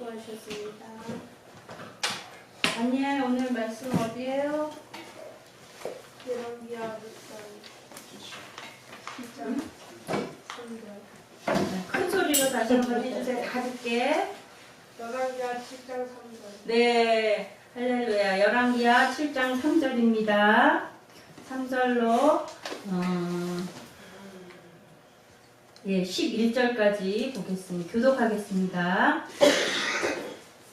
수고하셨습니다. 아니야, 오늘 말씀 어디예요? 예언기야 6장 3절. 큰 소리로 다시 한번 해주세요. 다 듣게. 열왕기야 7장 3절. 네, 할렐루야. 열왕기야 7장 3절입니다. 3절로 11절까지 보겠습니다. 교독하겠습니다.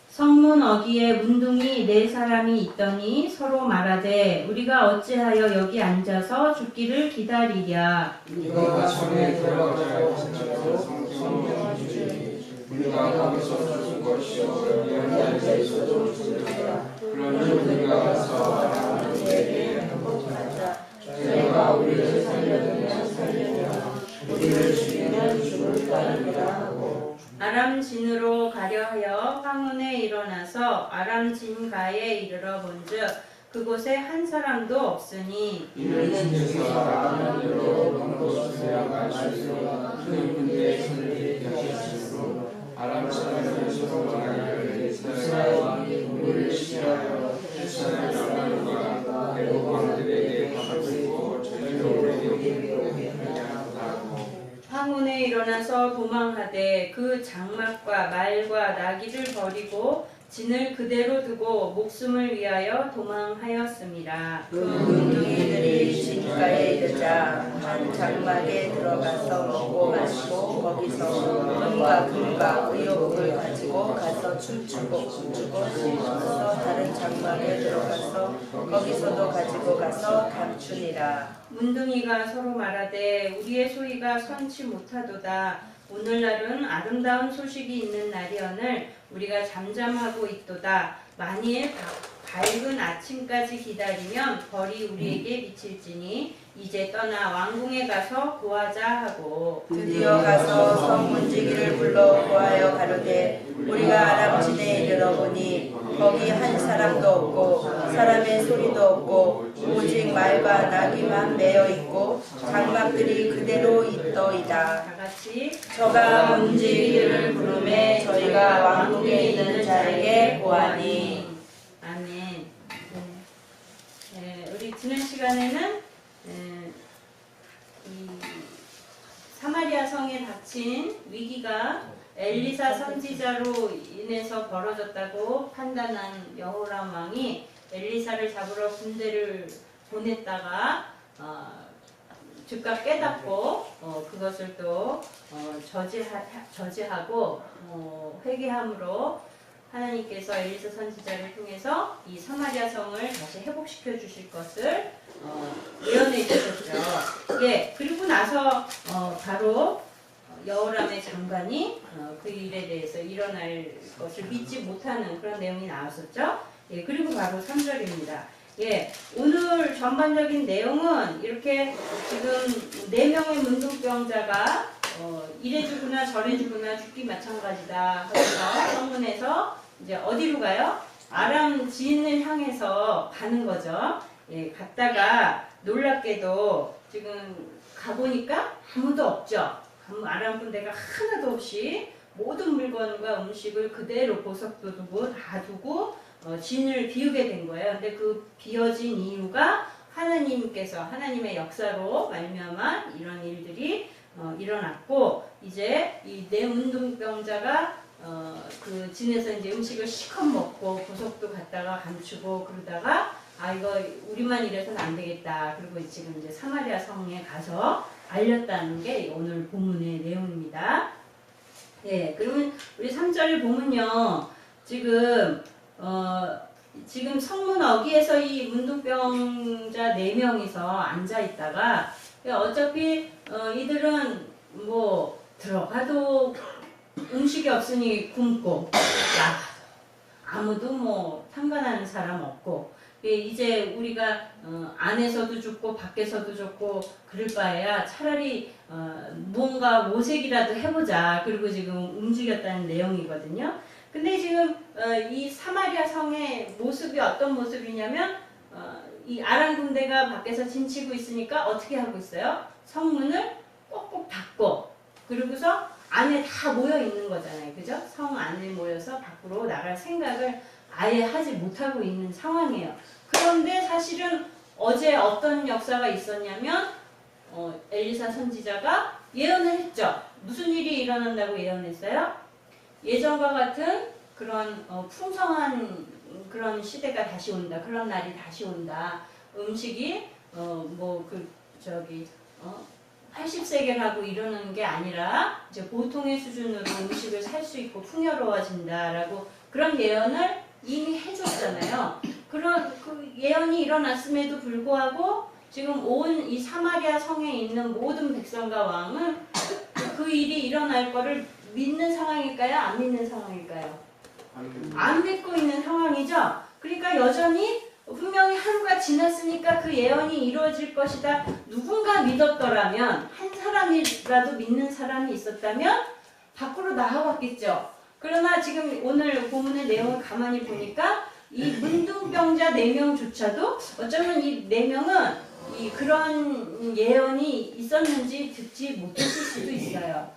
성문 어귀에 문둥이 4사람이 있더니 서로 말하되 우리가 어찌하여 여기 앉아서 죽기를 기다리랴. 우리가 전에 들어가자 성경을 주지 우리가 거기서 죽을 것이요 여기 앉아 있어도 죽으리라. 그러니 우리가 가서 아람에게 항복하자. 저희가 우리를 살려두면 살려두며 우리를 죽이면 죽을 따르리라 하고 아람진으로 가려 하여 황혼에 일어나서 아람진가에 이르러 본즉 그곳에 한 사람도 없으니 이를 지켜서 아람으로 먼곳에 가시고 그 군대의 손을 펴셨으므로 아람 사람들이 서로 말하기를 이스라엘 왕이 우리를 시하여 이스라엘 왕과 애국 왕들에게 밥을 주고 저희로 우리에게 오게 하라고. 황혼에 일어나서 도망하되 그 장막과 말과 나귀를 버리고 진을 그대로 두고 목숨을 위하여 도망하였습니다. 그 문둥이들이 진가에 이르자 한 장막에 들어가서 먹고 마시고 거기서 은과 금과 의복을 가지고 가서 춤추고 춤추서 다른 장막에 들어가서 거기서도 가지고 가서 감추니라. 문둥이가 서로 말하되 우리의 소리가 선치 못하도다. 오늘날은 아름다운 소식이 있는 날이오늘 우리가 잠잠하고 있도다. 만일 밝은 아침까지 기다리면 벌이 우리에게 미칠지니 이제 떠나 왕궁에 가서 구하자 하고 드디어 가서 성문지기를 불러 구하여 가로되 우리가 아람진에 이르러 보니 거기 한 사람도 없고 사람의 소리도 없고 오직 말과 나귀만 매여 있고 장막들이 그대로 있더이다. 다 같이 저가 문지기를 부르매 저희가 왕궁에 있는 자에게 구하니. 아멘. 우리 지난 시간에는 이 사마리아 성에 닥친 위기가 엘리사 선지자로 인해서 벌어졌다고 판단한 여호람 왕이 엘리사를 잡으러 군대를 보냈다가 즉각 깨닫고 그것을 또 저지하고 회개함으로 하나님께서 엘리사 선지자를 통해서 이 사마리아 성을 다시 회복시켜 주실 것을 예언해 주셨죠. 예, 그리고 나서 바로 여호람의 장관이 그 일에 대해서 일어날 것을 믿지 못하는 그런 내용이 나왔었죠. 예, 그리고 바로 3절입니다. 예, 오늘 전반적인 내용은 이렇게 지금 4명의 문둥병자가 이래 죽으나 저래 죽으나 죽기 마찬가지다 하면서 성문에서 이제 어디로 가요? 아람 진을 향해서 가는 거죠. 예, 갔다가 놀랍게도 지금 가보니까 아무도 없죠. 아람 군대가 하나도 없이 모든 물건과 음식을 그대로 보석도 두고 다 두고 진을 비우게 된 거예요. 근데 그 비워진 이유가 하나님께서 하나님의 역사로 말미암아 이런 일들이 일어났고 이제 이 네 문둥병자가 그 진에서 이제 음식을 시컷 먹고 보석도 갖다가 감추고 그러다가 이거 우리만 이래서는 안 되겠다. 그리고 지금 이제 사마리아 성에 가서 알렸다는 게 오늘 본문의 내용입니다. 예, 그러면 우리 3절을 보면요. 지금 성문 어귀에서 이 문둥병자 4명이서 앉아 있다가 어차피 이들은 뭐 들어가도 음식이 없으니 굶고 아무도 뭐 상관하는 사람 없고 이제 우리가 안에서도 죽고 밖에서도 죽고 그럴 바에야 차라리 뭔가 모색이라도 해보자. 그리고 지금 움직였다는 내용이거든요. 근데 지금 이 사마리아 성의 모습이 어떤 모습이냐면 이 아람 군대가 밖에서 진치고 있으니까 어떻게 하고 있어요? 성문을 꼭꼭 닫고 그리고서 안에 다 모여 있는 거잖아요. 그죠? 성 안에 모여서 밖으로 나갈 생각을 아예 하지 못하고 있는 상황이에요. 그런데 사실은 어제 어떤 역사가 있었냐면 엘리사 선지자가 예언을 했죠. 무슨 일이 일어난다고 예언했어요? 예전과 같은 그런 풍성한 그런 시대가 다시 온다. 그런 날이 다시 온다. 음식이 80세계 가고 이러는 게 아니라 이제 보통의 수준으로 음식을 살 수 있고 풍요로워진다라고 그런 예언을 이미 해줬잖아요. 그런 그 예언이 일어났음에도 불구하고 지금 온 이 사마리아 성에 있는 모든 백성과 왕은 그 일이 일어날 거를 믿는 상황일까요? 안 믿는 상황일까요? 안 믿고 있는 상황이죠. 그러니까 여전히 분명히 하루가 지났으니까 그 예언이 이루어질 것이다. 누군가 믿었더라면 한 사람이라도 믿는 사람이 있었다면 밖으로 나와봤겠죠. 그러나 지금 오늘 본문의 내용을 가만히 보니까 이 문둥병자 4명조차도 어쩌면 이 4명은 그런 예언이 있었는지 듣지 못했을 수도 있어요.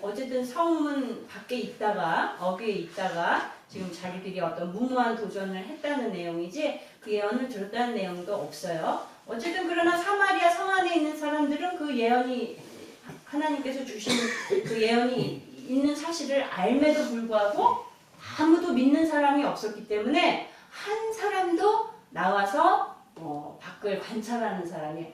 어쨌든 성문 밖에 있다가 어귀에 있다가 지금 자기들이 어떤 무모한 도전을 했다는 내용이지 그 예언을 들었다는 내용도 없어요. 어쨌든 그러나 사마리아 성 안에 있는 사람들은 그 예언이 하나님께서 주신 그 예언이 있는 사실을 알매도 불구하고 아무도 믿는 사람이 없었기 때문에 한 사람도 나와서 밖을 관찰하는 사람이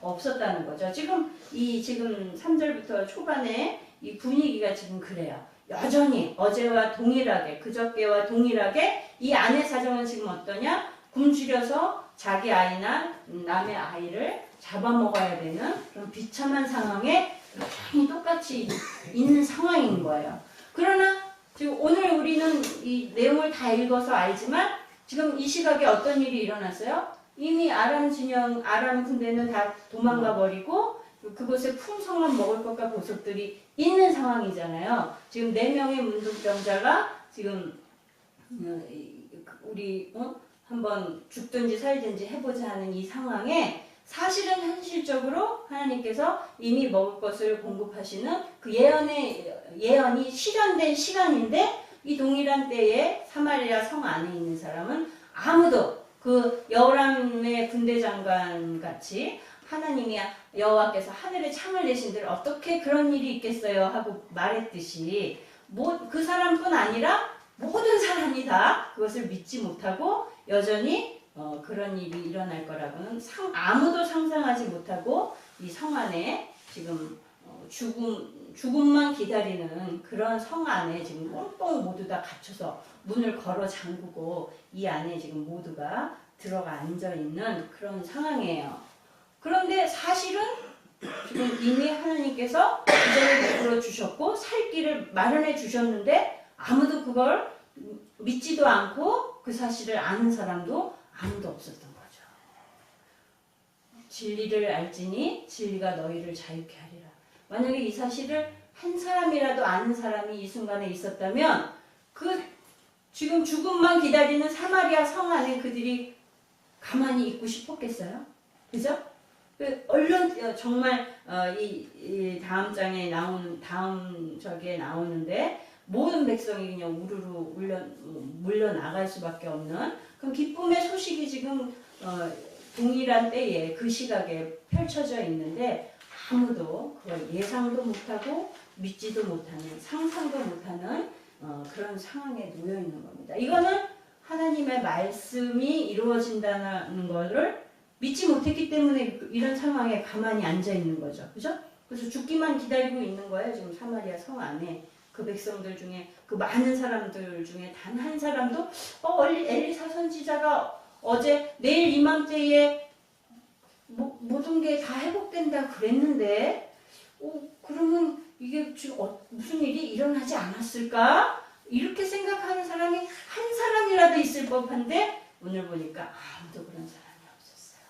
없었다는 거죠. 지금 3절부터 초반에 이 분위기가 지금 그래요. 여전히 어제와 동일하게 그저께와 동일하게 이 아내 사정은 지금 어떠냐? 굶주려서 자기 아이나 남의 아이를 잡아먹어야 되는 그런 비참한 상황에 여전히 똑같이 있는 상황인 거예요. 그러나 지금 오늘 우리는 이 내용을 다 읽어서 알지만 지금 이 시각에 어떤 일이 일어났어요? 이미 아람 군대는 다 도망가 버리고 그곳에 풍성한 먹을 것과 보석들이 있는 상황이잖아요. 지금 4명의 문둥병자가 지금 우리 한번 죽든지 살든지 해보자 하는 이 상황에 사실은 현실적으로 하나님께서 이미 먹을 것을 공급하시는 그 예언이 실현된 시간인데 이 동일한 때에 사마리아 성 안에 있는 사람은 아무도 그 여호람의 군대 장관 같이 하나님이 여호와께서 하늘에 창을 내신들 어떻게 그런 일이 있겠어요 하고 말했듯이 그 사람뿐 아니라 모든 사람이 다 그것을 믿지 못하고 여전히 그런 일이 일어날 거라고는 아무도 상상하지 못하고 이 성 안에 지금 죽음만 기다리는 그런 성 안에 지금 꽁꽁 모두 다 갇혀서 문을 걸어 잠그고 이 안에 지금 모두가 들어가 앉아 있는 그런 상황이에요. 그런데 사실은 지금 이미 하나님께서 기적을 베풀어 주셨고 살 길을 마련해 주셨는데 아무도 그걸 믿지도 않고 그 사실을 아는 사람도 아무도 없었던 거죠. 진리를 알지니 진리가 너희를 자유케 하리라. 만약에 이 사실을 한 사람이라도 아는 사람이 이 순간에 있었다면 그 지금 죽음만 기다리는 사마리아 성 안에 그들이 가만히 있고 싶었겠어요? 그죠? 얼른 정말 이 다음 장에 다음 저기에 나오는데 모든 백성이 그냥 우르르 물려 나갈 수밖에 없는 그럼 기쁨의 소식이 지금 동일한 때에 그 시각에 펼쳐져 있는데 아무도 그걸 예상도 못하고 믿지도 못하는 상상도 못하는 그런 상황에 놓여 있는 겁니다. 이거는 하나님의 말씀이 이루어진다는 것을 믿지 못했기 때문에 이런 상황에 가만히 앉아 있는 거죠. 그죠? 그래서 죽기만 기다리고 있는 거예요. 지금 사마리아 성 안에 그 백성들 중에 그 많은 사람들 중에 단 한 사람도 엘리사 선지자가 어제 내일 이맘때에 모든 게 다 회복된다 그랬는데 그러면 이게 지금 무슨 일이 일어나지 않았을까? 이렇게 생각하는 사람이 한 사람이라도 있을 법한데 오늘 보니까 아무도 그런 사람이 없었어요.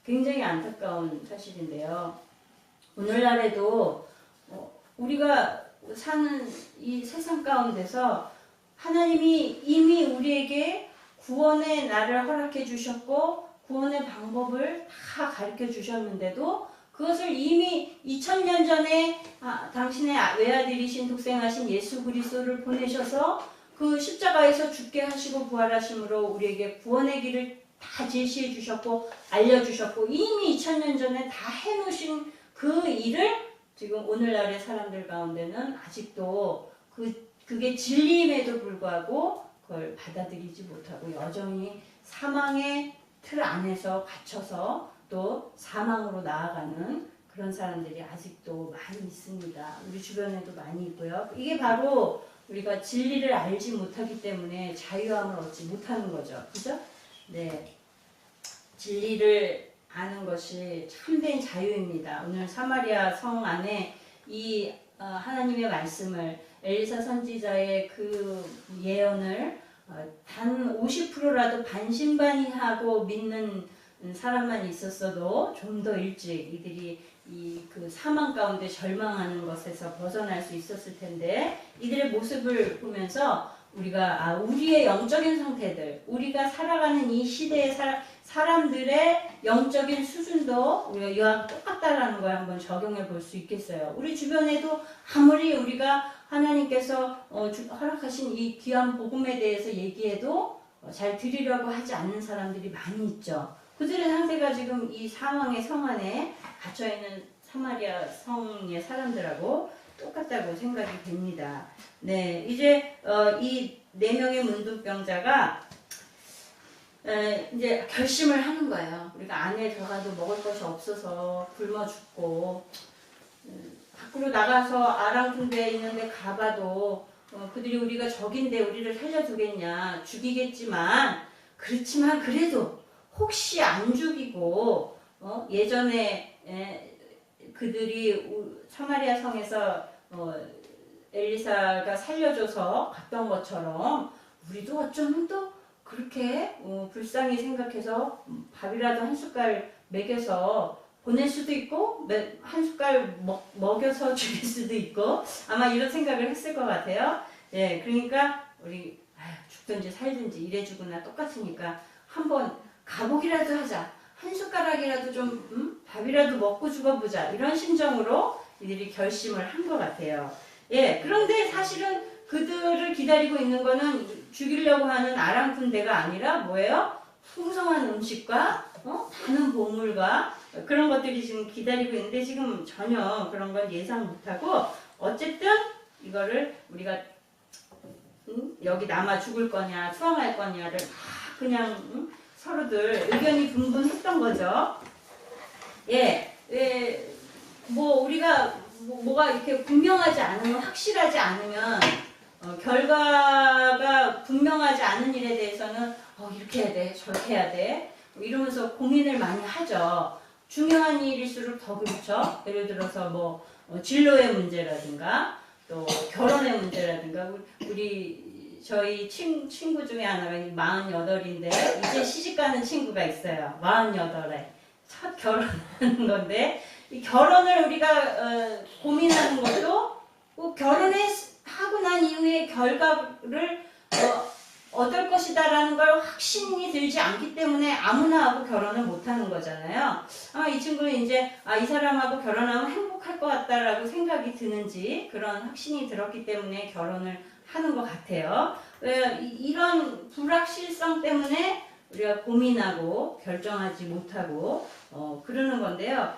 굉장히 안타까운 사실인데요. 오늘날에도 우리가 사는 이 세상 가운데서 하나님이 이미 우리에게 구원의 날을 허락해 주셨고 구원의 방법을 다 가르쳐 주셨는데도 그것을 이미 2000년 전에 당신의 외아들이신 독생하신 예수 그리스도를 보내셔서 그 십자가에서 죽게 하시고 부활하심으로 우리에게 구원의 길을 다 제시해 주셨고 알려주셨고 이미 2000년 전에 다 해놓으신 그 일을 지금 오늘날의 사람들 가운데는 아직도 그게 진리임에도 불구하고 그걸 받아들이지 못하고 여전히 사망의 틀 안에서 갇혀서 또 사망으로 나아가는 그런 사람들이 아직도 많이 있습니다. 우리 주변에도 많이 있고요. 이게 바로 우리가 진리를 알지 못하기 때문에 자유함을 얻지 못하는 거죠. 그죠? 네. 진리를 아는 것이 참된 자유입니다. 오늘 사마리아 성 안에 이 하나님의 말씀을 엘리사 선지자의 그 예언을 단 50%라도 반신반의하고 믿는 사람만 있었어도 좀 더 일찍 이들이 그 사망 가운데 절망하는 것에서 벗어날 수 있었을 텐데 이들의 모습을 보면서 우리가 우리의 영적인 상태들, 우리가 살아가는 이 시대의 사람들의 영적인 수준도 우리가 이와 똑같다라는 걸 한번 적용해 볼 수 있겠어요. 우리 주변에도 아무리 우리가 하나님께서 허락하신 이 귀한 복음에 대해서 얘기해도 잘 들으려고 하지 않는 사람들이 많이 있죠. 그들의 상태가 지금 이 사망의 성 안에 갇혀있는 사마리아 성의 사람들하고 똑같다고 생각이 됩니다. 네, 이제 이 4명의 문둥병자가 이제 결심을 하는 거예요. 우리가 안에 들어가도 먹을 것이 없어서 굶어 죽고 밖으로 나가서 아랑군대에 있는데 가봐도 그들이 우리가 적인데 우리를 살려주겠냐, 죽이겠지만 그렇지만 그래도 혹시 안 죽이고 예전에 그들이 사마리아 성에서 엘리사가 살려줘서 갔던 것처럼 우리도 어쩌면 또 그렇게 불쌍히 생각해서 밥이라도 한 숟갈 먹여서 보낼 수도 있고 한 숟갈 먹여서 죽일 수도 있고 아마 이런 생각을 했을 것 같아요. 예, 그러니까 우리 죽든지 살든지 이래 죽으나 똑같으니까 한번 가보기라도 하자. 한 숟가락이라도 좀 밥이라도 먹고 죽어보자. 이런 심정으로 이들이 결심을 한 것 같아요. 예, 그런데 사실은 그들을 기다리고 있는 거는 죽이려고 하는 아람 군대가 아니라 뭐예요? 풍성한 음식과 많은 보물과 그런 것들이 지금 기다리고 있는데 지금 전혀 그런 건 예상 못하고 어쨌든 이거를 우리가 여기 남아 죽을 거냐 투항할 거냐를 다 그냥 서로들 의견이 분분했던 거죠. 예, 뭐 우리가 뭐가 이렇게 분명하지 않으면 확실하지 않으면 결과가 분명하지 않은 일에 대해서는 이렇게 해야 돼, 저렇게 해야 돼 이러면서 고민을 많이 하죠. 중요한 일일수록 더 그렇죠. 예를 들어서 뭐 진로의 문제라든가 또 결혼의 문제라든가 저희 친구 중에 하나가 48인데 이제 시집가는 친구가 있어요. 48에 첫 결혼하는 건데 이 결혼을 우리가 고민하는 것도 꼭 결혼하고 난 이후에 결과를 얻을 것이다라는 걸 확신이 들지 않기 때문에 아무나 하고 결혼을 못하는 거잖아요. 아마 이 친구는 이제 이 사람하고 결혼하면 행복할 것 같다라고 생각이 드는지 그런 확신이 들었기 때문에 결혼을 하는 것 같아요. 이런 불확실성 때문에 우리가 고민하고 결정하지 못하고 그러는 건데요.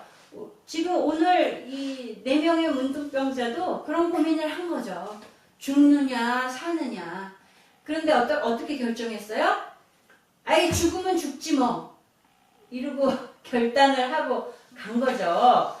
지금 오늘 이 4명의 문둥병자도 그런 고민을 한 거죠. 죽느냐 사느냐. 그런데 어떻게 결정했어요? 아예 죽으면 죽지 뭐 이러고 결단을 하고 간 거죠.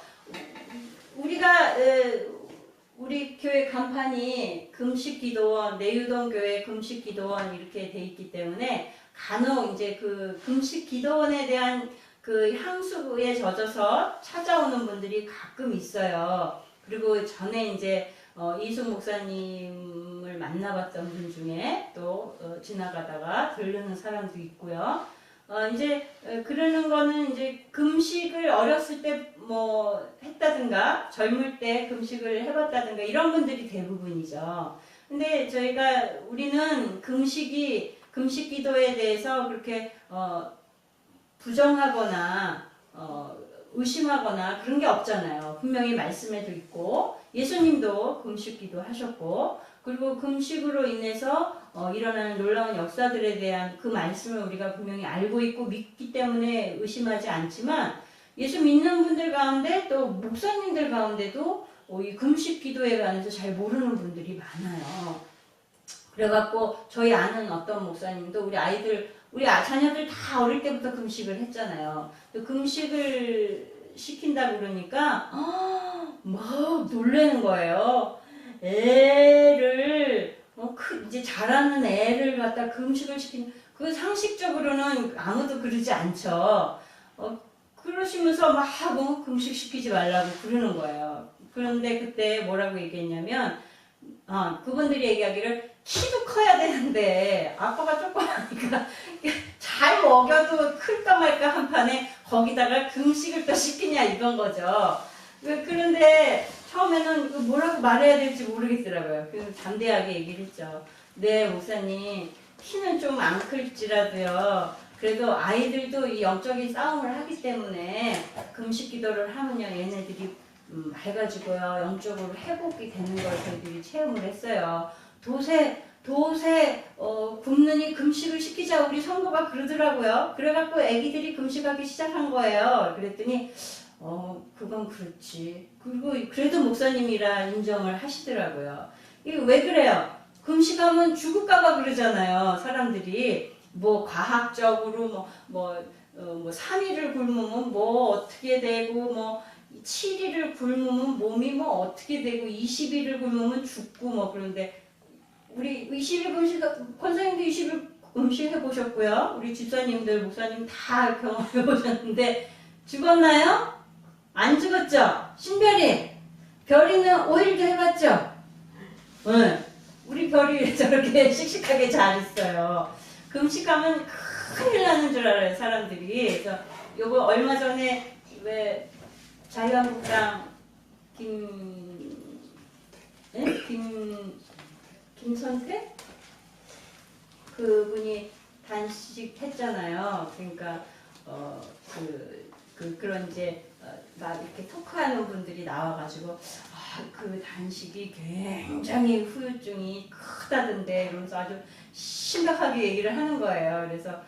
우리 교회 간판이 금식기도원, 내유동교회 금식기도원 이렇게 돼 있기 때문에 간혹 이제 그 금식기도원에 대한 그 향수에 젖어서 찾아오는 분들이 가끔 있어요. 그리고 전에 이제 이순 목사님을 만나봤던 분 중에 또 지나가다가 들르는 사람도 있고요. 이제 그러는 거는 이제 금식을 어렸을 때 뭐 했다든가 젊을 때 금식을 해봤다든가 이런 분들이 대부분이죠. 근데 우리는 금식 기도에 대해서 그렇게 부정하거나 의심하거나 그런 게 없잖아요. 분명히 말씀에도 있고 예수님도 금식기도 하셨고 그리고 금식으로 인해서 일어나는 놀라운 역사들에 대한 그 말씀을 우리가 분명히 알고 있고 믿기 때문에 의심하지 않지만 예수 믿는 분들 가운데 또 목사님들 가운데도 이 금식 기도에 관해서 잘 모르는 분들이 많아요. 그래갖고 저희 아는 어떤 목사님도 우리 자녀들 다 어릴 때부터 금식을 했잖아요. 또 금식을 시킨다 그러니까 막 놀라는 거예요. 애를 이제 자라는 애를 갖다 금식을 시키는 그 상식적으로는 아무도 그러지 않죠. 그러시면서 막 금식 시키지 말라고 그러는 거예요. 그런데 그때 뭐라고 얘기했냐면 그분들이 얘기하기를 키도 커야 되는데 아빠가 조그마하니까 잘 먹여도 클까 말까 한 판에 거기다가 금식을 또 시키냐 이건 거죠. 그런데 처음에는 뭐라고 말해야 될지 모르겠더라고요. 그래서 담대하게 얘기를 했죠. 네 목사님 키는 좀 안 클지라도요. 그래도 아이들도 이 영적인 싸움을 하기 때문에 금식 기도를 하면요 얘네들이 맑아지고요 영적으로 회복이 되는 걸 저희들이 체험을 했어요. 도새 굶느니 금식을 시키자 우리 성도가 그러더라고요. 그래갖고 애기들이 금식하기 시작한 거예요. 그랬더니 그건 그렇지. 그리고 그래도 목사님이라 인정을 하시더라고요. 이게 왜 그래요? 금식하면 죽을까봐 그러잖아요. 사람들이 뭐 과학적으로 뭐 3일을 굶으면 뭐 어떻게 되고 뭐 7일을 굶으면 몸이 뭐 어떻게 되고 20일을 굶으면 죽고 뭐 그런데 우리 20일 금식 권사님도 20일 금식 해보셨고요. 우리 집사님들 목사님 다 경험해 보셨는데 죽었나요? 안 죽었죠? 신별이 별이는 5일도 해봤죠? 네. 우리 별이 저렇게 씩씩하게 잘 있어요. 금식하면 큰일 나는 줄 알아요 사람들이. 그래서 요거 얼마 전에 왜 자유한국당 김선태 그분이 단식했잖아요. 그러니까 그런 이제 막 이렇게 토크하는 분들이 나와가지고 그 단식이 굉장히 후유증이 크다던데 이러면서 아주 심각하게 얘기를 하는 거예요. 그래서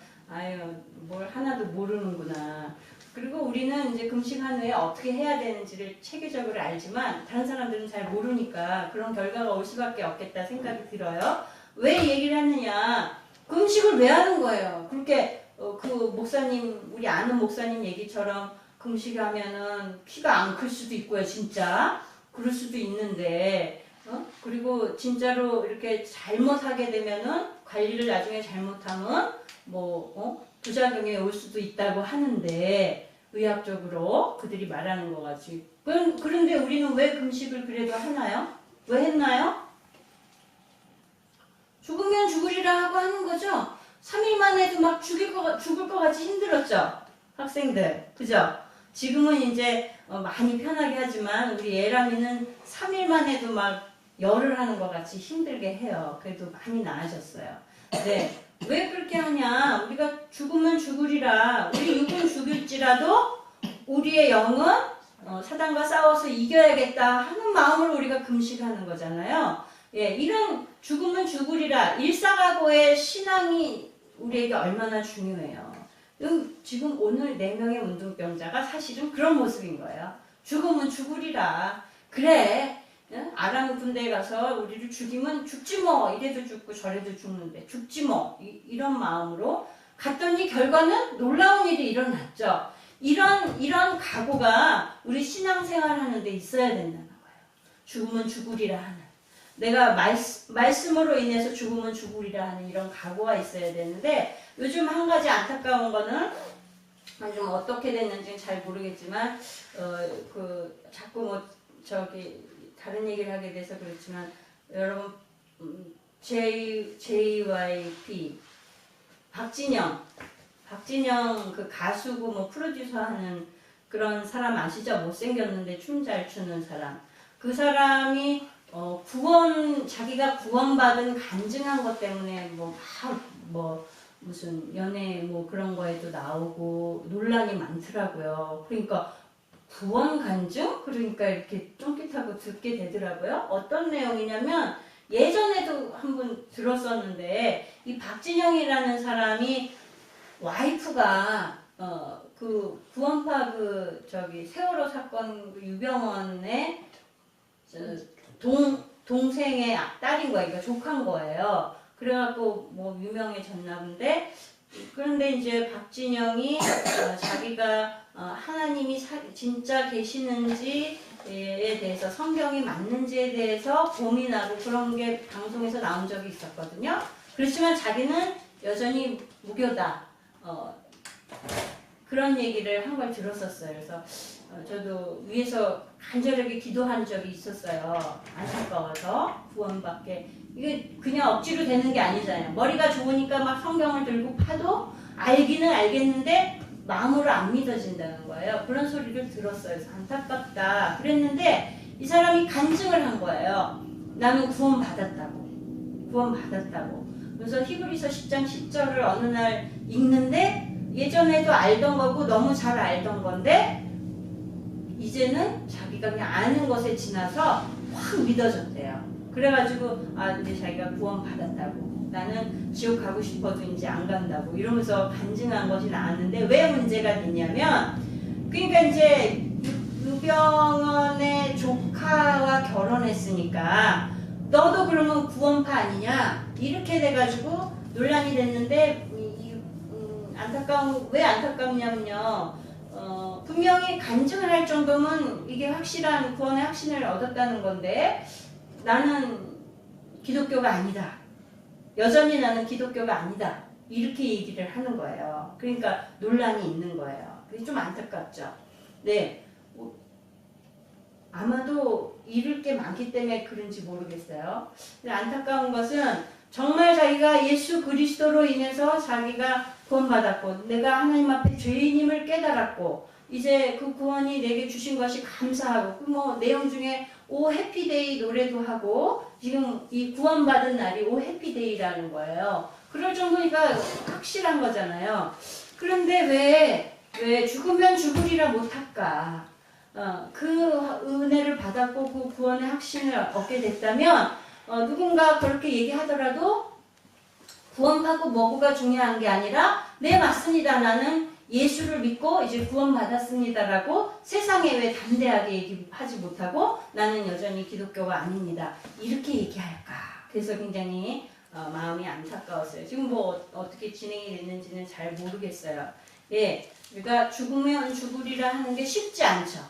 뭘 하나도 모르는구나. 그리고 우리는 이제 금식한 후에 어떻게 해야 되는지를 체계적으로 알지만 다른 사람들은 잘 모르니까 그런 결과가 올 수밖에 없겠다 생각이 들어요. 왜 얘기를 하느냐? 금식을 왜 하는 거예요? 그렇게 그 목사님 우리 아는 목사님 얘기처럼 금식하면은 키가 안 클 수도 있고요, 진짜. 그럴 수도 있는데, 그리고 진짜로 이렇게 잘못하게 되면은 관리를 나중에 잘못하면 부작용이 올 수도 있다고 하는데 의학적으로 그들이 말하는 것 같이. 그런데 우리는 왜 금식을 그래도 하나요? 왜 했나요? 죽으면 죽으리라 하고 하는 거죠. 3일만 해도 막 죽을 것 같이 힘들었죠. 학생들, 그죠? 지금은 이제 많이 편하게 하지만 우리 예람이는 3일만 해도 막 열을 하는 것 같이 힘들게 해요. 그래도 많이 나아졌어요. 네. 왜 그렇게 하냐? 우리가 죽으면 죽으리라. 우리 육은 죽일지라도 우리의 영은 사단과 싸워서 이겨야겠다 하는 마음으로 우리가 금식하는 거잖아요. 예, 이런 죽으면 죽으리라. 일사각오의 신앙이 우리에게 얼마나 중요해요. 지금 오늘 4명의 운동병자가 사실은 그런 모습인 거예요. 죽으면 죽으리라. 그래. 아람 군대에 가서 우리를 죽이면 죽지 뭐. 이래도 죽고 저래도 죽는데 죽지 뭐. 이런 마음으로 갔더니 결과는 놀라운 일이 일어났죠. 이런 각오가 우리 신앙생활 하는 데 있어야 된다는 거예요. 죽으면 죽으리라 하는. 내가 말씀으로 인해서 죽으면 죽으리라 하는 이런 각오가 있어야 되는데 요즘 한 가지 안타까운 거는 좀 어떻게 됐는지는 잘 모르겠지만 자꾸 다른 얘기를 하게 돼서 그렇지만 여러분 JYP 박진영 그 가수고 프로듀서 하는 그런 사람 아시죠? 못생겼는데 춤 잘 추는 사람. 그 사람이 자기가 구원받은 간증한 것 때문에 무슨 연애 그런 거에도 나오고 논란이 많더라고요. 그러니까 구원 간증? 그러니까 이렇게 쫑깃하고 듣게 되더라고요. 어떤 내용이냐면 예전에도 한번 들었었는데 이 박진영이라는 사람이 와이프가 그 구원파 세월호 사건 그 유병원의 동생의 딸인 거예요. 그러니까 조카인 거예요. 그래갖고 뭐 유명해졌나 본데 그런데 이제 박진영이 자기가 하나님이 진짜 계시는지에 대해서 성경이 맞는지에 대해서 고민하고 그런 게 방송에서 나온 적이 있었거든요. 그렇지만 자기는 여전히 무교다. 그런 얘기를 한 걸 들었었어요. 그래서 저도 위에서 간절하게 기도한 적이 있었어요. 안타까워서 구원받게. 이게 그냥 억지로 되는 게 아니잖아요. 머리가 좋으니까 막 성경을 들고 파도 알기는 알겠는데 마음으로 안 믿어진다는 거예요. 그런 소리를 들었어요. 그래서 안타깝다. 그랬는데 이 사람이 간증을 한 거예요. 나는 구원받았다고. 구원받았다고. 그래서 히브리서 10장 10절을 어느 날 읽는데 예전에도 알던 거고 너무 잘 알던 건데 이제는 자기가 그냥 아는 것에 지나서 확 믿어졌대요. 그래가지고 이제 자기가 구원받았다고. 나는 지옥 가고 싶어도 이제 안 간다고 이러면서 간증한 것이 나왔는데 왜 문제가 됐냐면 그러니까 이제 유병원의 조카와 결혼했으니까 너도 그러면 구원파 아니냐 이렇게 돼가지고 논란이 됐는데 왜 안타깝냐면요. 분명히 간증을 할 정도면 이게 확실한 구원의 확신을 얻었다는 건데 나는 기독교가 아니다. 여전히 나는 기독교가 아니다. 이렇게 얘기를 하는 거예요. 그러니까 논란이 있는 거예요. 그게 좀 안타깝죠. 네. 아마도 잃을 게 많기 때문에 그런지 모르겠어요. 근데 안타까운 것은 정말 자기가 예수 그리스도로 인해서 자기가 구원받았고 내가 하나님 앞에 죄인임을 깨달았고 이제 그 구원이 내게 주신 것이 감사하고 그 뭐 내용 중에 오 해피데이 노래도 하고 지금 이 구원받은 날이 오 해피데이라는 거예요. 그럴 정도니까 확실한 거잖아요. 그런데 왜 죽으면 죽으리라 못할까? 그 은혜를 받았고 그 구원의 확신을 얻게 됐다면 누군가 그렇게 얘기하더라도 구원하고 뭐고가 중요한 게 아니라 네 맞습니다. 나는 예수를 믿고 이제 구원받았습니다라고 세상에 왜 담대하게 얘기하지 못하고 나는 여전히 기독교가 아닙니다. 이렇게 얘기할까. 그래서 굉장히 마음이 안타까웠어요. 지금 뭐 어떻게 진행이 됐는지는 잘 모르겠어요. 예, 우리가 죽으면 죽으리라 하는 게 쉽지 않죠.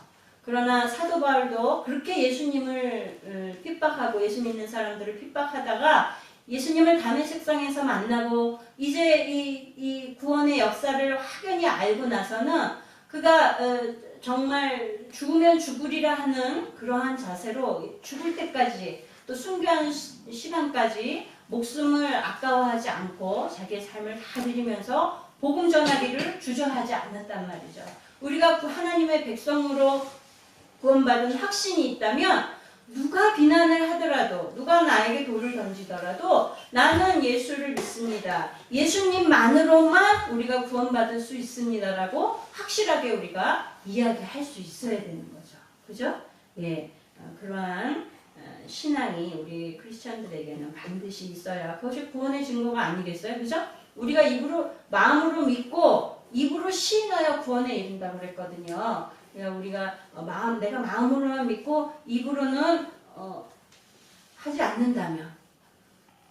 그러나 사도 바울도 그렇게 예수님을 핍박하고 예수 믿는 사람들을 핍박하다가 예수님을 담의 색상에서 만나고 이제 이 구원의 역사를 확연히 알고 나서는 그가 정말 죽으면 죽으리라 하는 그러한 자세로 죽을 때까지 또 순교한 시간까지 목숨을 아까워하지 않고 자기의 삶을 다 드리면서 복음 전하기를 주저하지 않았단 말이죠. 우리가 하나님의 백성으로 구원받은 확신이 있다면 누가 비난을 하더라도 누가 나에게 돌을 던지더라도 나는 예수를 믿습니다. 예수님만으로만 우리가 구원받을 수 있습니다라고 확실하게 우리가 이야기할 수 있어야 되는 거죠. 그죠? 예, 그러한 신앙이 우리 크리스천들에게는 반드시 있어야 그것이 구원의 증거가 아니겠어요? 그죠? 우리가 마음으로 믿고 입으로 시인하여 구원에 이른다고 그랬거든요. 우리가 내가 마음으로만 믿고 입으로는 하지 않는다면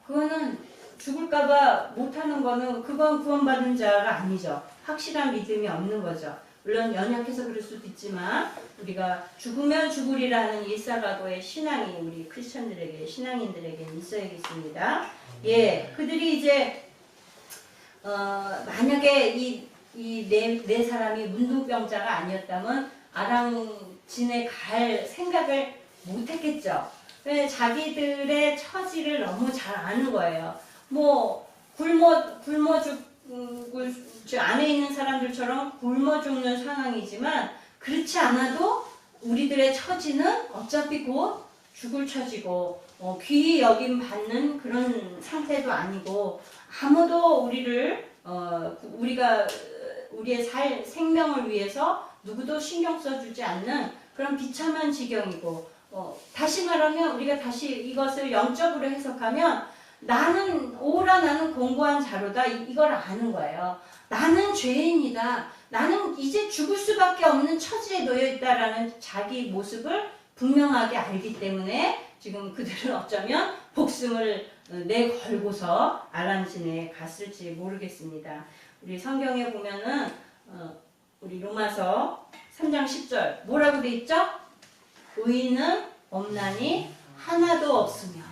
그거는 죽을까봐 못하는 거는 그건 구원받은 자가 아니죠. 확실한 믿음이 없는 거죠. 물론 연약해서 그럴 수도 있지만 우리가 죽으면 죽으리라는 일사각오의 신앙이 우리 크리스천들에게 신앙인들에게 있어야겠습니다. 예, 그들이 이제 만약에 이 네 사람이 문둥병자가 아니었다면 아랑진에 갈 생각을 못했겠죠. 자기들의 처지를 너무 잘 아는 거예요. 뭐 굶어 죽을 안에 있는 사람들처럼 굶어 죽는 상황이지만 그렇지 않아도 우리들의 처지는 어차피 곧 죽을 처지고 귀히 여김 받는 그런 상태도 아니고 아무도 우리가 우리의 생명을 위해서 누구도 신경 써주지 않는 그런 비참한 지경이고, 다시 말하면 우리가 다시 이것을 영적으로 해석하면 나는 공고한 자로다, 이걸 아는 거예요. 나는 죄인이다. 나는 이제 죽을 수밖에 없는 처지에 놓여 있다라는 자기 모습을 분명하게 알기 때문에 지금 그들은 어쩌면 목숨을 내걸고서 아람신에 갔을지 모르겠습니다. 우리 성경에 보면은 우리 로마서 3장 10절 뭐라고 돼 있죠? 의인은 없나니 하나도 없으며.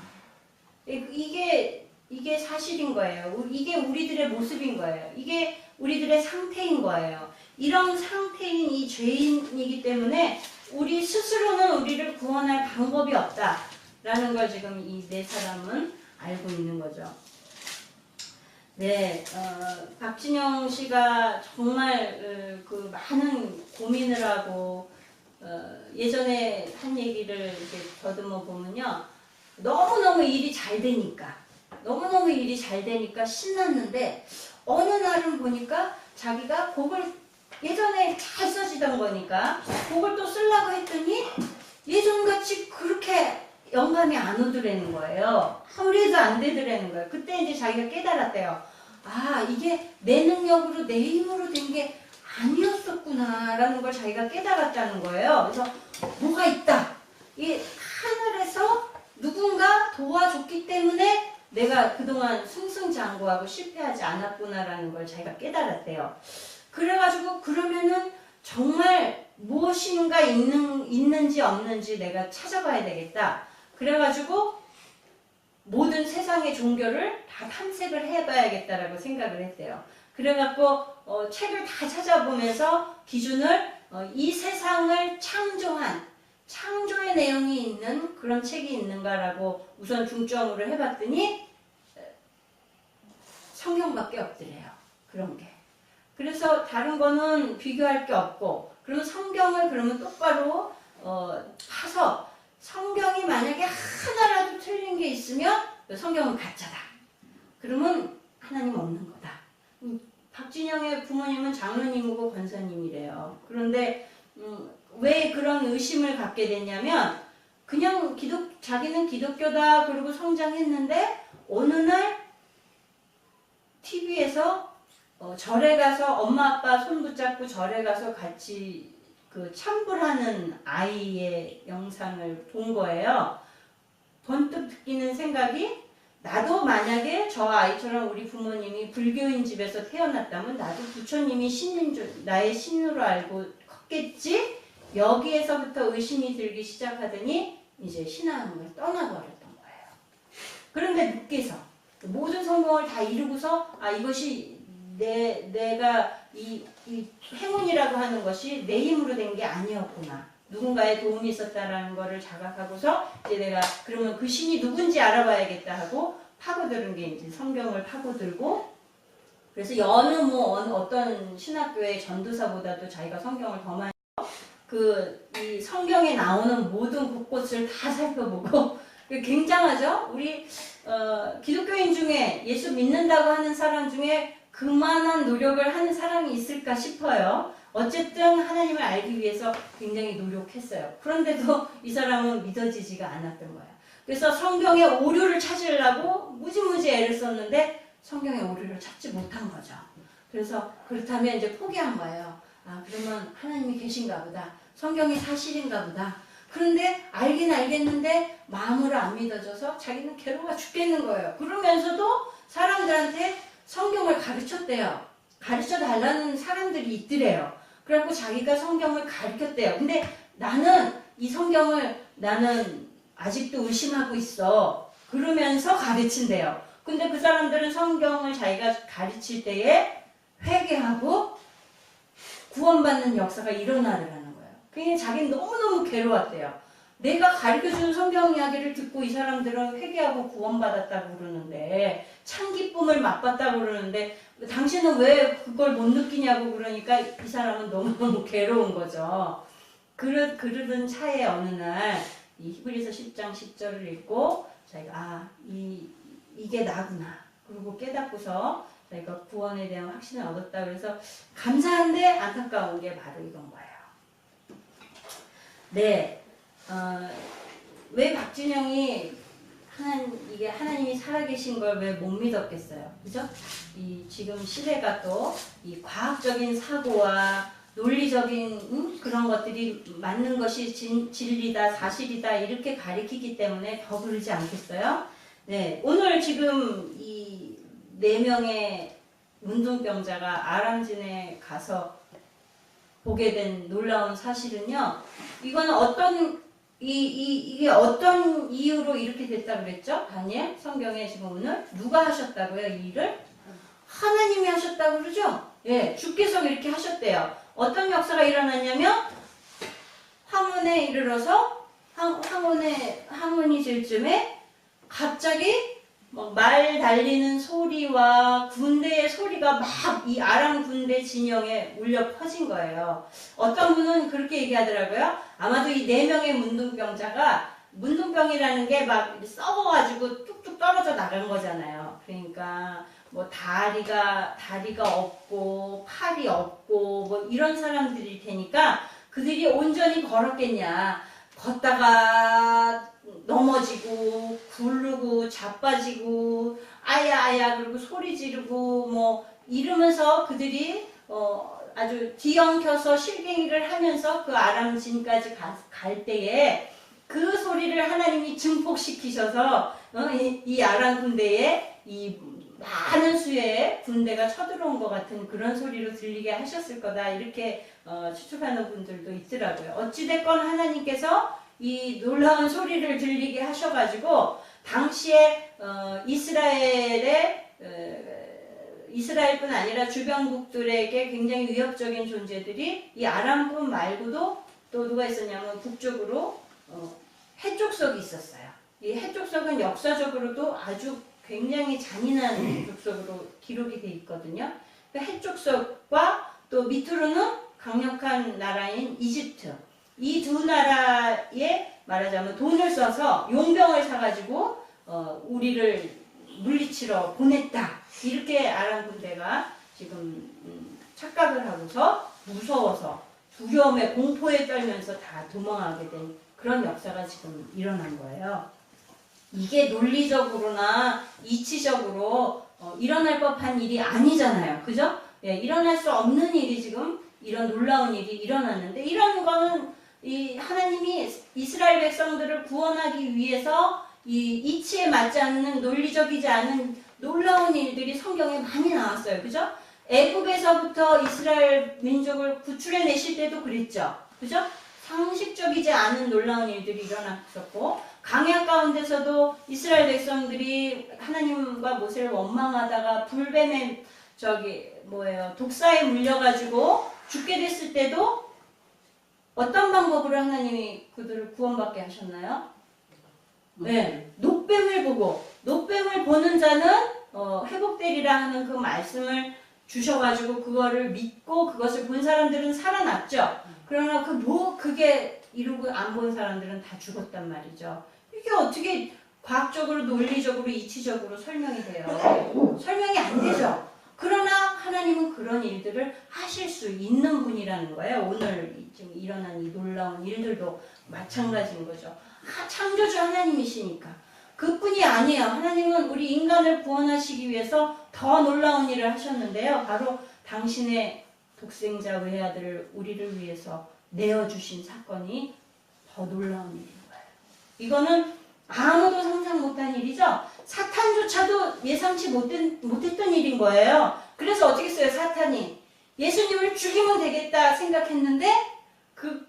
이게 사실인 거예요. 이게 우리들의 모습인 거예요. 이게 우리들의 상태인 거예요. 이런 상태인 이 죄인이기 때문에 우리 스스로는 우리를 구원할 방법이 없다라는 걸 지금 이 네 사람은 알고 있는 거죠. 네, 박진영 씨가 정말 그 많은 고민을 하고 예전에 한 얘기를 이렇게 더듬어 보면요, 너무너무 일이 잘 되니까 신났는데 어느 날은 보니까 자기가 곡을 예전에 잘 써지던 거니까 곡을 또 쓰려고 했더니 예전같이 그렇게 영감이 안 오더라는 거예요. 아무리 해도 안 되더라는 거예요. 그때 이제 자기가 깨달았대요. 아, 이게 내 능력으로 내 힘으로 된 게 아니었었구나 라는 걸 자기가 깨달았다는 거예요. 그래서 뭐가 있다. 이 하늘에서 누군가 도와줬기 때문에 내가 그동안 승승장구하고 실패하지 않았구나라는 걸 자기가 깨달았대요. 그래가지고 그러면은 정말 무엇인가 있는지 없는지 내가 찾아봐야 되겠다. 그래가지고 모든 세상의 종교를 다 탐색을 해봐야겠다라고 생각을 했대요. 그래갖고 책을 다 찾아보면서 기준을 이 세상을 창조의 내용이 있는 그런 책이 있는가라고 우선 중점으로 해봤더니 성경밖에 없더래요. 그런 게. 그래서 다른 거는 비교할 게 없고, 그러면 성경을 그러면 똑바로 파서 성경이 만약에 하나라도 틀린 게 있으면 성경은 가짜다. 그러면 하나님 없는 거다. 박진영의 부모님은 장로님이고 권사님이래요. 그런데 왜 그런 의심을 갖게 됐냐면 그냥 자기는 기독교다 그러고 성장했는데 어느 날 TV에서 절에 가서 엄마 아빠 손 붙잡고 절에 가서 같이 그 찬불하는 아이의 영상을 본 거예요. 번뜩 느끼는 생각이, 나도 만약에 저 아이처럼 우리 부모님이 불교인 집에서 태어났다면 나도 부처님이 신인 줄, 나의 신으로 알고 컸겠지? 여기에서부터 의심이 들기 시작하더니 이제 신앙을 떠나버렸던 거예요. 그런데 늦게서 모든 성공을 다 이루고서 이것이 내가 이 행운이라고 하는 것이 내 힘으로 된 게 아니었구나. 누군가의 도움이 있었다라는 거를 자각하고서 이제 내가 그러면 그 신이 누군지 알아봐야겠다 하고 파고드는 게 이제 성경을 파고들고, 그래서 어떤 신학교의 전도사보다도 자기가 성경을 더 많이 이 성경에 나오는 모든 곳곳을 다 살펴보고 굉장하죠? 우리 기독교인 중에 예수 믿는다고 하는 사람 중에 그만한 노력을 하는 사람이 있을까 싶어요. 어쨌든 하나님을 알기 위해서 굉장히 노력했어요. 그런데도 이 사람은 믿어지지가 않았던 거예요. 그래서 성경의 오류를 찾으려고 무지무지 애를 썼는데 성경의 오류를 찾지 못한 거죠. 그래서 그렇다면 이제 포기한 거예요. 그러면 하나님이 계신가 보다. 성경이 사실인가 보다. 그런데 알긴 알겠는데 마음으로 안 믿어져서 자기는 괴로워 죽겠는 거예요. 그러면서도 사람들한테 성경을 가르쳤대요. 가르쳐 달라는 사람들이 있더래요. 그래갖고 자기가 성경을 가르쳤대요. 근데 나는 이 성경을 아직도 의심하고 있어. 그러면서 가르친대요. 근데 그 사람들은 성경을 자기가 가르칠 때에 회개하고 구원받는 역사가 일어나더라는 거예요. 그게 자기는 너무너무 괴로웠대요. 내가 가르쳐주는 성경 이야기를 듣고 이 사람들은 회개하고 구원받았다고 그러는데, 참 기쁨을 맛봤다고 그러는데 당신은 왜 그걸 못 느끼냐고 그러니까 이 사람은 너무너무 괴로운 거죠. 그러던 차에 어느 날 이 히브리서 10장 10절을 읽고 자기가 이게 나구나. 그리고 깨닫고서 자기가 구원에 대한 확신을 얻었다. 그래서 감사한데 안타까운 게 바로 이건 거예요. 네, 왜 박진영이 이게 하나님이 살아계신 걸 왜 못 믿었겠어요? 그죠? 지금 시대가 또 이 과학적인 사고와 논리적인 그런 것들이 맞는 것이 진리다, 사실이다 이렇게 가리키기 때문에 더 그러지 않겠어요? 네, 오늘 지금 이 4명의 문둥병자가 아람진에 가서 보게 된 놀라운 사실은요. 이거는 이게 어떤 이유로 이렇게 됐다고 그랬죠? 다니엘 성경에 지금 오늘 누가 하셨다고요? 이 일을? 하나님이 하셨다고 그러죠? 예, 주께서 이렇게 하셨대요. 어떤 역사가 일어났냐면 황혼에 이르러서 황혼이 질 쯤에 갑자기 말 달리는 소리와 군대의 소리가 막 이 아람 군대 진영에 울려 퍼진 거예요. 어떤 분은 그렇게 얘기하더라고요. 아마도 이 4명의 문둥병이라는 게 막 썩어가지고 뚝뚝 떨어져 나간 거잖아요. 그러니까 뭐 다리가 없고 팔이 없고 뭐 이런 사람들일 테니까 그들이 온전히 걸었겠냐. 걷다가 넘어지고 굴르고 자빠지고 아야 그리고 소리 지르고 뭐 이러면서 그들이 아주 뒤엉켜서 실갱이를 하면서 그 아람진까지 갈 때에 그 소리를 하나님이 증폭시키셔서 이 아람 군대에 이 많은 수의 군대가 쳐들어온 것 같은 그런 소리로 들리게 하셨을 거다 이렇게 추측하는 분들도 있더라고요. 어찌됐건 하나님께서 이 놀라운 소리를 들리게 하셔가지고 당시에 이스라엘뿐 아니라 주변국들에게 굉장히 위협적인 존재들이 이 아람뿐 말고도 또 누가 있었냐면 북쪽으로 해족석이 있었어요. 이 해족석은 역사적으로도 아주 굉장히 잔인한 족속으로 기록이 돼 있거든요. 해족석과 또 밑으로는 강력한 나라인 이집트. 이 두 나라에 말하자면 돈을 써서 용병을 사가지고 우리를 물리치러 보냈다. 이렇게 아람 군대가 지금 착각을 하고서 무서워서 두려움에 공포에 떨면서 다 도망하게 된 그런 역사가 지금 일어난 거예요. 이게 논리적으로나 이치적으로 일어날 법한 일이 아니잖아요. 그죠? 예, 일어날 수 없는 일이 지금 이런 놀라운 일이 일어났는데 이런 거는 이 하나님이 이스라엘 백성들을 구원하기 위해서 이 이치에 맞지 않는 논리적이지 않은 놀라운 일들이 성경에 많이 나왔어요. 그죠? 애굽에서부터 이스라엘 민족을 구출해 내실 때도 그랬죠. 그죠? 상식적이지 않은 놀라운 일들이 일어났었고 강약 가운데서도 이스라엘 백성들이 하나님과 모세를 원망하다가 불뱀의 독사에 물려가지고 죽게 됐을 때도 어떤 방법으로 하나님이 그들을 구원받게 하셨나요? 네, 녹뱀을 보는 자는 회복되리라 하는 그 말씀을 주셔가지고 그거를 믿고 그것을 본 사람들은 살아났죠. 그러나 그게 이루고 안 본 사람들은 다 죽었단 말이죠. 이게 어떻게 과학적으로, 논리적으로, 이치적으로 설명이 돼요? 설명이 안 되죠. 그러나 하나님은 그런 일들을 하실 수 있는 분이라는 거예요. 오늘 지금 일어난 이 놀라운 일들도 마찬가지인 거죠. 창조주 하나님이시니까. 그뿐이 아니에요. 하나님은 우리 인간을 구원하시기 위해서 더 놀라운 일을 하셨는데요. 바로 당신의 독생자 외아들을 우리를 위해서 내어주신 사건이 더 놀라운 일인 거예요. 이거는 아무도 상상 못한 일이죠. 사탄조차도 예상치 못했던 일인 거예요. 그래서 어떻게 했어요? 사탄이 예수님을 죽이면 되겠다 생각했는데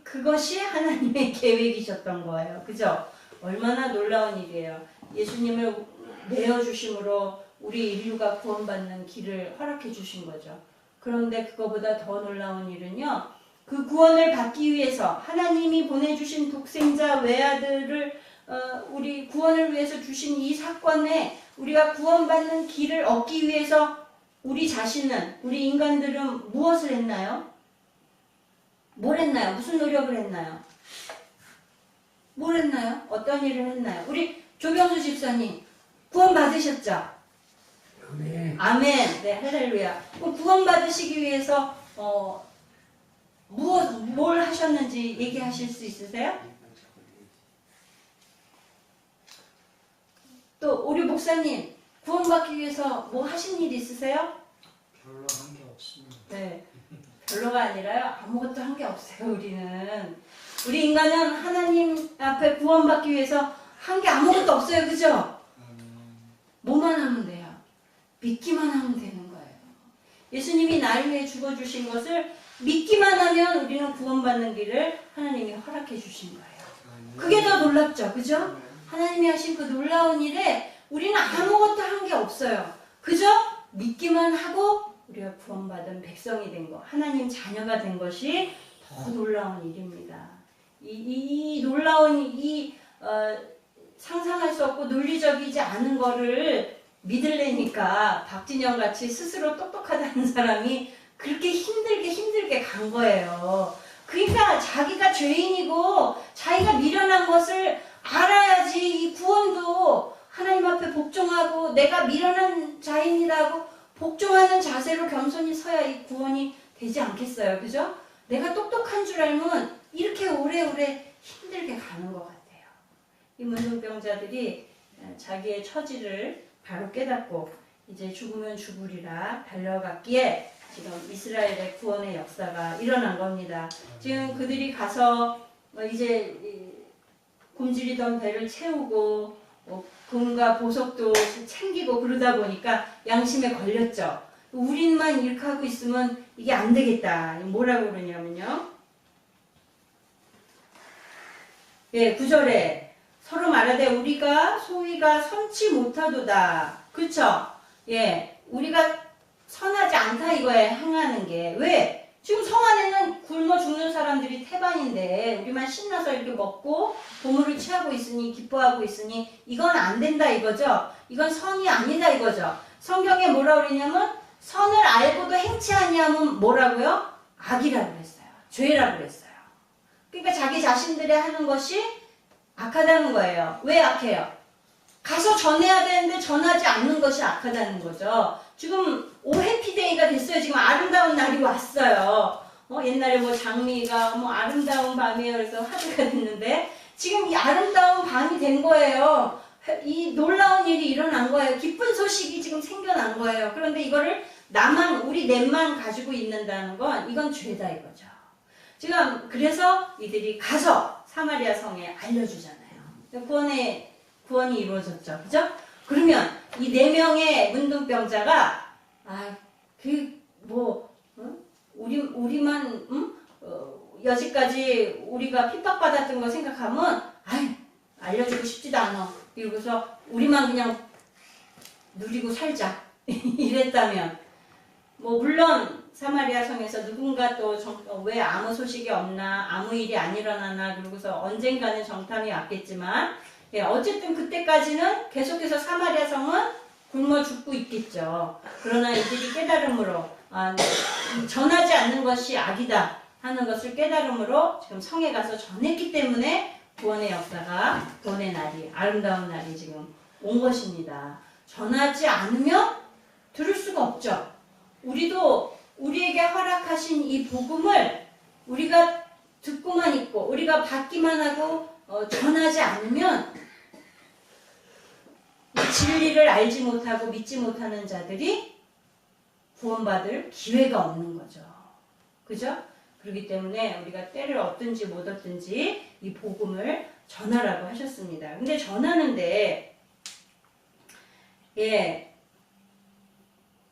그것이 하나님의 계획이셨던 거예요. 그죠? 얼마나 놀라운 일이에요. 예수님을 내어주심으로 우리 인류가 구원받는 길을 허락해 주신 거죠. 그런데 그거보다 더 놀라운 일은요. 그 구원을 받기 위해서 하나님이 보내주신 독생자 외아들을 우리 구원을 위해서 주신 이 사건에 우리가 구원받는 길을 얻기 위해서 우리 자신은, 우리 인간들은 무엇을 했나요? 뭘 했나요? 무슨 노력을 했나요? 뭘 했나요? 어떤 일을 했나요? 우리 조병수 집사님 구원 받으셨죠? 아멘. 아멘. 네, 할렐루야. 구원 받으시기 위해서 뭘 하셨는지 얘기하실 수 있으세요? 또 우리 목사님 구원받기 위해서 뭐 하신 일 있으세요? 별로 한 게 없습니다. 네, 별로가 아니라요. 아무것도 한 게 없어요. 우리 인간은 하나님 앞에 구원받기 위해서 한 게 아무것도 없어요. 그죠? 뭐만 하면 돼요? 믿기만 하면 되는 거예요. 예수님이 나를 위해 죽어주신 것을 믿기만 하면 우리는 구원받는 길을 하나님이 허락해 주신 거예요. 그게 더 놀랍죠. 그죠? 하나님이 하신 그 놀라운 일에 우리는 아무것도 한 게 없어요. 그죠? 믿기만 하고 우리가 구원받은 백성이 된 거, 하나님 자녀가 된 것이 더 놀라운 일입니다. 이 놀라운 상상할 수 없고 논리적이지 않은 거를 믿으려니까 박진영 같이 스스로 똑똑하다는 사람이 그렇게 힘들게 간 거예요. 그러니까 자기가 죄인이고 자기가 미련한 것을 알아야지 이 구원도 하나님 앞에 복종하고 내가 미련한 자인이라고 복종하는 자세로 겸손히 서야 이 구원이 되지 않겠어요. 그죠? 내가 똑똑한 줄 알면 이렇게 오래오래 힘들게 가는 것 같아요. 이 문둥병자들이 자기의 처지를 바로 깨닫고 이제 죽으면 죽으리라 달려갔기에 지금 이스라엘의 구원의 역사가 일어난 겁니다. 지금 그들이 가서 이제 굶주리던 배를 채우고 금과 보석도 챙기고 그러다 보니까 양심에 걸렸죠. 우리만 이렇게 하고 있으면 이게 안 되겠다. 뭐라고 그러냐면요. 예, 9절에 서로 말하되 우리가 소위가 선치 못하도다. 그쵸? 예, 우리가 선하지 않다 이거에 행하는 게. 왜? 지금 성 안에는 굶어 죽는 사람들이 태반인데 우리만 신나서 이렇게 먹고 보물을 취하고 있으니 기뻐하고 있으니 이건 안 된다 이거죠. 이건 선이 아니다 이거죠. 성경에 뭐라 그러냐면 선을 알고도 행치 아니하면 뭐라고요? 악이라고 그랬어요. 죄라고 그랬어요. 그러니까 자기 자신들이 하는 것이 악하다는 거예요. 왜 악해요? 가서 전해야 되는데 전하지 않는 것이 악하다는 거죠. 지금 해피데이가 됐어요. 지금 아름다운 날이 왔어요. 옛날에 뭐 장미가 뭐 아름다운 밤이에요. 그래서 화제가 됐는데 지금 이 아름다운 밤이 된 거예요. 이 놀라운 일이 일어난 거예요. 기쁜 소식이 지금 생겨난 거예요. 그런데 이거를 우리 넷만 가지고 있는다는 건 이건 죄다 이거죠. 지금 그래서 이들이 가서 사마리아 성에 알려주잖아요. 구원이 이루어졌죠. 그죠? 그러면 이 4명의 문둥병자가 우리만 여지까지 우리가 핍박받았던 거 생각하면 알려주고 싶지도 않아. 이러고서 우리만 그냥 누리고 살자. 이랬다면 물론 사마리아 성에서 누군가 또 왜 아무 소식이 없나 아무 일이 안 일어나나 그러고서 언젠가는 정탐이 왔겠지만 어쨌든 그때까지는 계속해서 사마리아 성은 굶어 죽고 있겠죠. 그러나 이들이 깨달음으로 전하지 않는 것이 악이다 하는 것을 깨달음으로 지금 성에 가서 전했기 때문에 구원의 역사가 구원의 날이 아름다운 날이 지금 온 것입니다. 전하지 않으면 들을 수가 없죠. 우리도 우리에게 허락하신 이 복음을 우리가 듣고만 있고 우리가 받기만 하고 전하지 않으면 진리를 알지 못하고 믿지 못하는 자들이 구원받을 기회가 없는 거죠. 그죠? 그렇기 때문에 우리가 때를 얻든지 못 얻든지 이 복음을 전하라고 하셨습니다. 근데 전하는데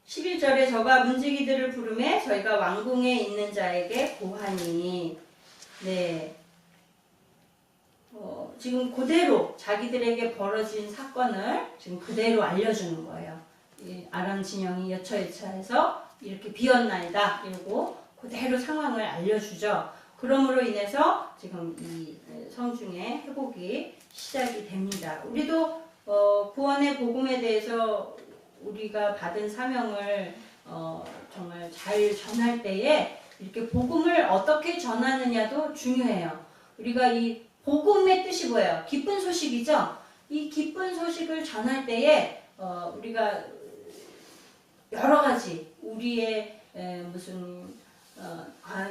11절에 저가 문지기들을 부르매 저희가 왕궁에 있는 자에게 고하니 지금 그대로 자기들에게 벌어진 사건을 지금 그대로 알려주는 거예요. 아람 진영이 여차여차해서 이렇게 비었나이다 이러고 그대로 상황을 알려주죠. 그러므로 인해서 지금 이 성중의 회복이 시작이 됩니다. 우리도 구원의 복음에 대해서 우리가 받은 사명을 정말 잘 전할 때에 이렇게 복음을 어떻게 전하느냐도 중요해요. 우리가 이 복음의 뜻이 뭐예요? 기쁜 소식이죠? 이 기쁜 소식을 전할 때에 우리가 여러 가지 우리의 무슨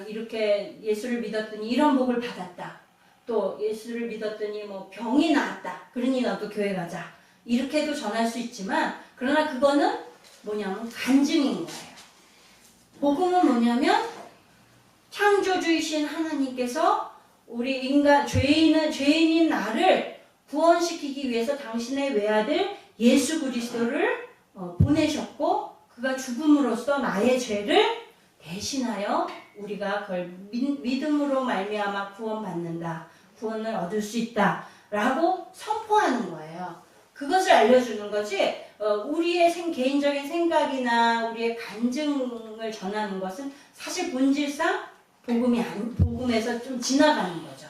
이렇게 예수를 믿었더니 이런 복을 받았다. 또 예수를 믿었더니 뭐 병이 나았다. 그러니 너도 교회 가자. 이렇게도 전할 수 있지만 그러나 그거는 뭐냐면 간증인 거예요. 복음은 뭐냐면 창조주이신 하나님께서 우리 인간 죄인인 나를 구원시키기 위해서 당신의 외아들 예수 그리스도를 보내셨고 그가 죽음으로써 나의 죄를 대신하여 우리가 그걸 믿음으로 말미암아 구원받는다. 구원을 얻을 수 있다. 라고 선포하는 거예요. 그것을 알려주는 거지 우리의 개인적인 생각이나 우리의 간증을 전하는 것은 사실 본질상 복음에서 좀 지나가는 거죠.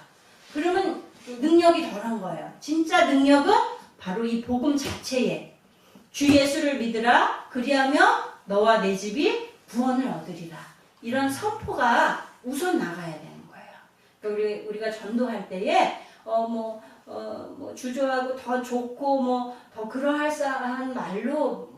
그러면 능력이 덜한 거예요. 진짜 능력은 바로 이 복음 자체에 주 예수를 믿으라 그리하며 너와 내 집이 구원을 얻으리라. 이런 선포가 우선 나가야 되는 거예요. 그러니까 우리가 전도할 때에 주저하고 더 좋고 더 그러할싸한 말로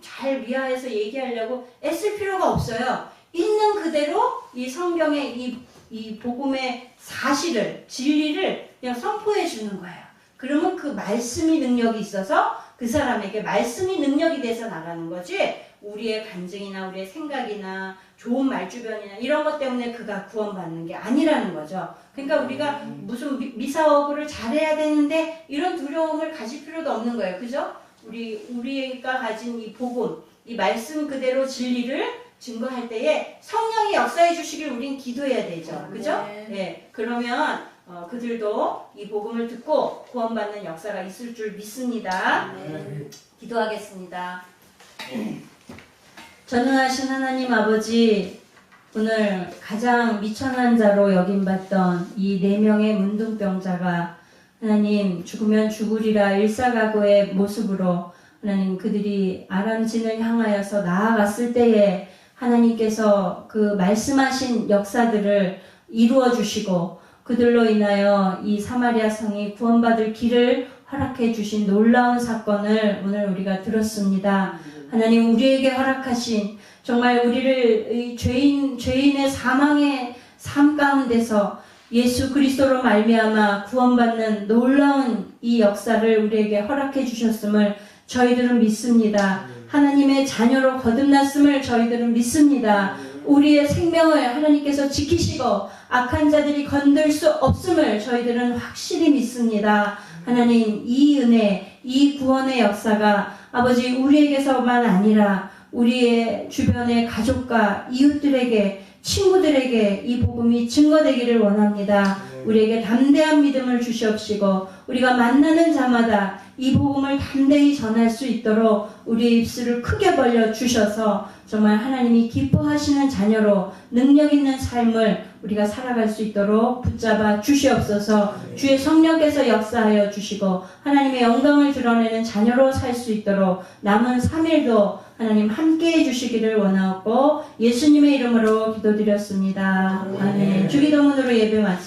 잘 미화해서 얘기하려고 애쓸 필요가 없어요. 있는 그대로 이 성경의 이 복음의 사실을 진리를 그냥 선포해 주는 거예요. 그러면 그 말씀이 능력이 있어서 그 사람에게 말씀이 능력이 돼서 나가는 거지 우리의 간증이나 우리의 생각이나 좋은 말주변이나 이런 것 때문에 그가 구원받는 게 아니라는 거죠. 그러니까 우리가 무슨 미사오구를 잘해야 되는데 이런 두려움을 가질 필요도 없는 거예요. 그죠? 우리가 가진 이 복음, 이 말씀 그대로 진리를 증거할 때에 성령이 역사해 주시길 우린 기도해야 되죠. 그죠? 네. 그러면 그들도 이 복음을 듣고 구원받는 역사가 있을 줄 믿습니다. 기도하겠습니다. 전능하신 하나님 아버지, 오늘 가장 미천한 자로 여김받던 이 4명의 문둥병자가 하나님 죽으면 죽으리라 일사각오의 모습으로 하나님 그들이 아람진을 향하여서 나아갔을 때에 하나님께서 그 말씀하신 역사들을 이루어 주시고 그들로 인하여 이 사마리아 성이 구원받을 길을 허락해 주신 놀라운 사건을 오늘 우리가 들었습니다. 하나님 우리에게 허락하신 정말 우리를 죄인의 사망의 삶 가운데서 예수 그리스도로 말미암아 구원받는 놀라운 이 역사를 우리에게 허락해 주셨음을 저희들은 믿습니다. 하나님의 자녀로 거듭났음을 저희들은 믿습니다. 우리의 생명을 하나님께서 지키시고 악한 자들이 건들 수 없음을 저희들은 확실히 믿습니다. 하나님 이 은혜, 이 구원의 역사가 아버지 우리에게서만 아니라 우리의 주변의 가족과 이웃들에게 친구들에게 이 복음이 증거되기를 원합니다. 우리에게 담대한 믿음을 주시옵시고 우리가 만나는 자마다 이 복음을 담대히 전할 수 있도록 우리의 입술을 크게 벌려 주셔서 정말 하나님이 기뻐하시는 자녀로 능력 있는 삶을 우리가 살아갈 수 있도록 붙잡아 주시옵소서. 주의 성령께서 역사하여 주시고 하나님의 영광을 드러내는 자녀로 살 수 있도록 남은 3일도 하나님 함께해 주시기를 원하고 예수님의 이름으로 기도드렸습니다. 아멘. 주기도문으로 예배 마치